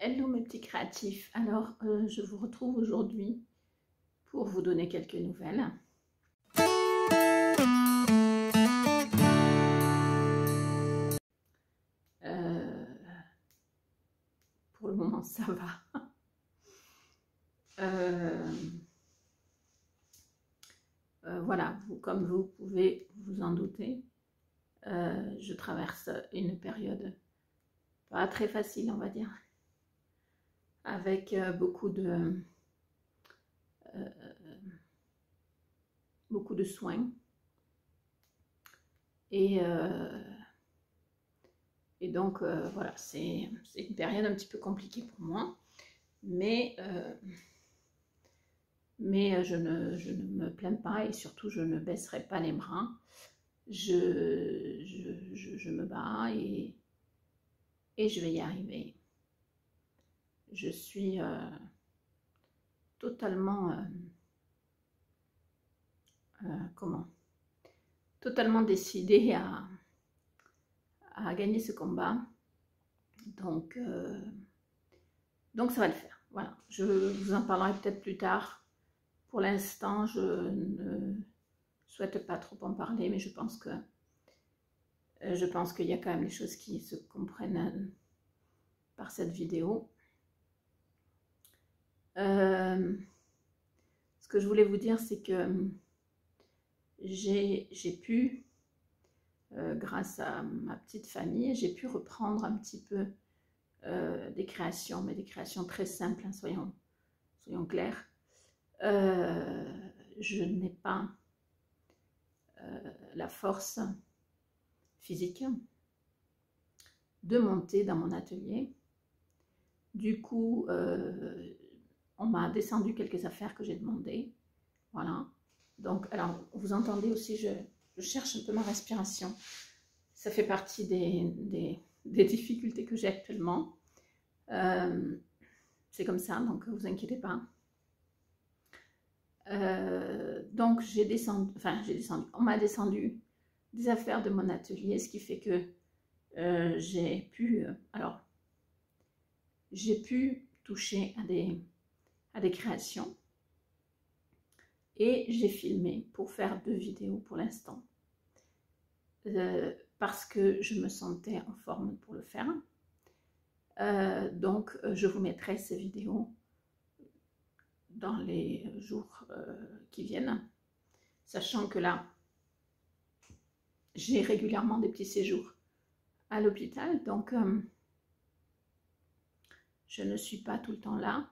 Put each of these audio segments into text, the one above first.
Hello mes petits créatifs, alors je vous retrouve aujourd'hui pour vous donner quelques nouvelles. Pour le moment ça va. Voilà, comme vous pouvez vous en douter, je traverse une période pas très facile, on va dire, avec beaucoup de soins et donc voilà, c'est une période un petit peu compliquée pour moi, mais je ne me plains pas et surtout je ne baisserai pas les bras. Je me bats et je vais y arriver. Je suis totalement totalement décidée à gagner ce combat. Donc ça va le faire. Voilà, je vous en parlerai peut-être plus tard. Pour l'instant, je ne souhaite pas trop en parler, mais je pense qu'il y a quand même des choses qui se comprennent par cette vidéo. Ce que je voulais vous dire, c'est que j'ai pu, grâce à ma petite famille, j'ai pu reprendre un petit peu des créations, mais des créations très simples, hein, soyons clairs. Je n'ai pas la force physique de monter dans mon atelier. Du coup, on m'a descendu quelques affaires que j'ai demandées. Voilà. Donc, alors, vous entendez aussi, je cherche un peu ma respiration. Ça fait partie des difficultés que j'ai actuellement. C'est comme ça, donc vous inquiétez pas. Donc j'ai descendu, on m'a descendu des affaires de mon atelier, ce qui fait que j'ai pu toucher à des créations et j'ai filmé pour faire 2 vidéos pour l'instant parce que je me sentais en forme pour le faire. Donc je vous mettrai ces vidéos dans les jours qui viennent, sachant que là, j'ai régulièrement des petits séjours à l'hôpital, donc je ne suis pas tout le temps là,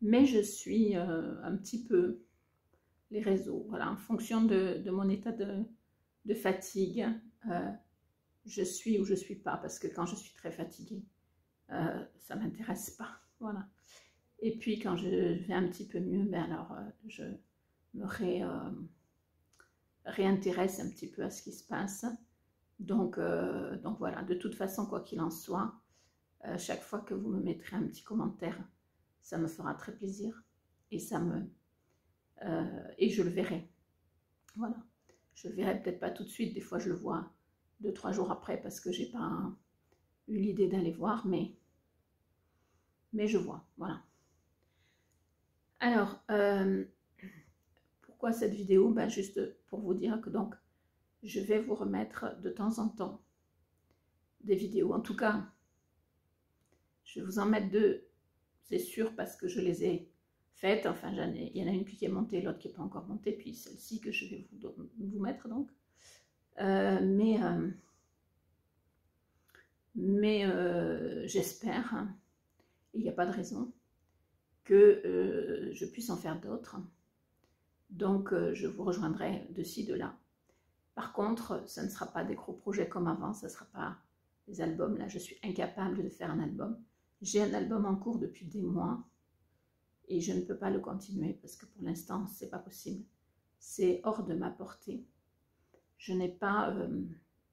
mais je suis un petit peu les réseaux, voilà, en fonction de mon état de fatigue, je suis ou je suis pas, parce que quand je suis très fatiguée, ça m'intéresse pas, voilà. Et puis quand je vais un petit peu mieux, ben alors je me réintéresse un petit peu à ce qui se passe. Donc voilà, de toute façon, quoi qu'il en soit, chaque fois que vous me mettrez un petit commentaire, ça me fera très plaisir et et je le verrai. Voilà, je le verrai peut-être pas tout de suite, des fois je le vois 2-3 jours après parce que j'ai pas eu l'idée d'aller voir, mais je vois, voilà. Alors, pourquoi cette vidéo? Ben, juste pour vous dire que donc, je vais vous remettre de temps en temps des vidéos. En tout cas, je vais vous en mettre 2, c'est sûr, parce que je les ai faites. Enfin, il y en a une qui est montée, l'autre qui n'est pas encore montée, puis celle-ci que je vais vous mettre donc. J'espère, hein, il n'y a pas de raison, que je puisse en faire d'autres. Donc, je vous rejoindrai de ci, de là. Par contre, ça ne sera pas des gros projets comme avant, ça ne sera pas des albums. Là, je suis incapable de faire un album. J'ai un album en cours depuis des mois et je ne peux pas le continuer parce que pour l'instant, c'est pas possible. C'est hors de ma portée. Je n'ai pas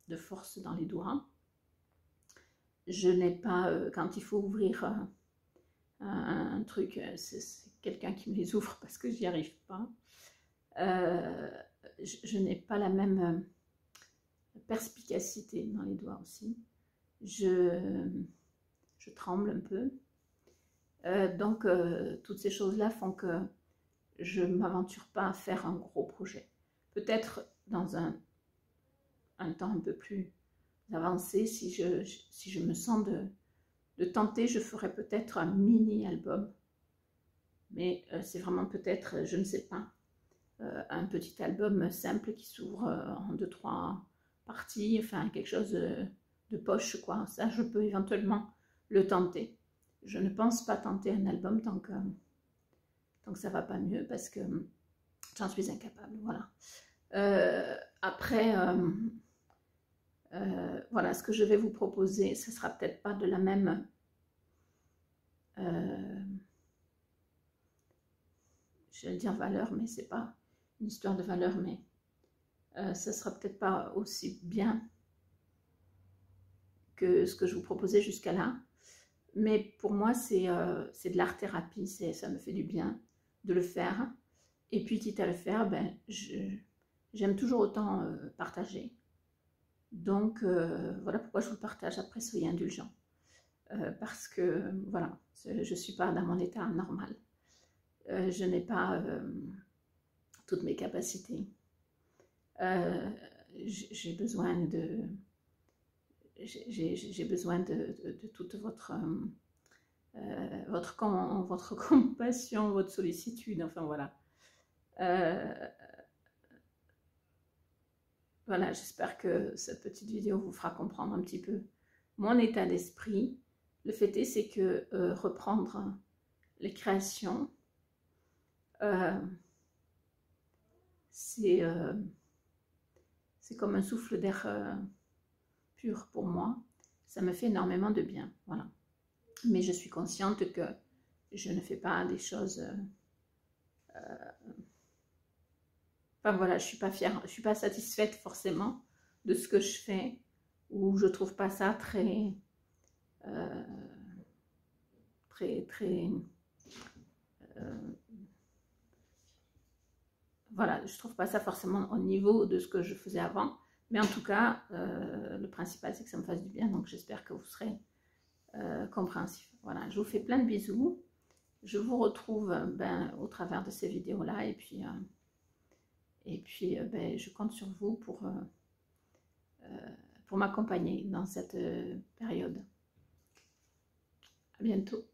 de force dans les doigts. Je n'ai pas, quand il faut ouvrir un truc, c'est quelqu'un qui me les ouvre parce que j'y arrive pas. Je n'ai pas la même perspicacité dans les doigts aussi. je tremble un peu. Donc, toutes ces choses-là font que je ne m'aventure pas à faire un gros projet. Peut-être dans un temps un peu plus avancé, si je me sens de tenter, je ferai peut-être un mini-album. Mais c'est vraiment peut-être, je ne sais pas, un petit album simple qui s'ouvre en 2-3 parties, enfin quelque chose de poche, quoi. Ça, je peux éventuellement le tenter. Je ne pense pas tenter un album tant que ça va pas mieux, parce que j'en suis incapable, voilà. Après, voilà, ce que je vais vous proposer, ce sera peut-être pas de la même... je vais dire valeur, mais c'est pas une histoire de valeur, mais ça sera peut-être pas aussi bien que ce que je vous proposais jusqu'à là. Mais pour moi, c'est de l'art-thérapie, ça me fait du bien de le faire. Et puis, quitte à le faire, ben, j'aime toujours autant partager. Donc, voilà pourquoi je vous le partage. Après, soyez indulgents. Parce que, voilà, je ne suis pas dans mon état normal. Je n'ai pas toutes mes capacités. J'ai besoin de toute votre compassion, votre sollicitude, enfin voilà. Voilà, j'espère que cette petite vidéo vous fera comprendre un petit peu mon état d'esprit. Le fait est, c'est que reprendre les créations, c'est comme un souffle d'air pur pour moi. Ça me fait énormément de bien, voilà. Mais je suis consciente que je ne fais pas des choses... enfin voilà, je suis pas fière, je suis pas satisfaite forcément de ce que je fais, ou je trouve pas ça très... voilà, je trouve pas ça forcément au niveau de ce que je faisais avant, mais en tout cas, le principal c'est que ça me fasse du bien, donc j'espère que vous serez compréhensif. Voilà, je vous fais plein de bisous, je vous retrouve au travers de ces vidéos-là, et puis ben, je compte sur vous pour m'accompagner dans cette période. À bientôt.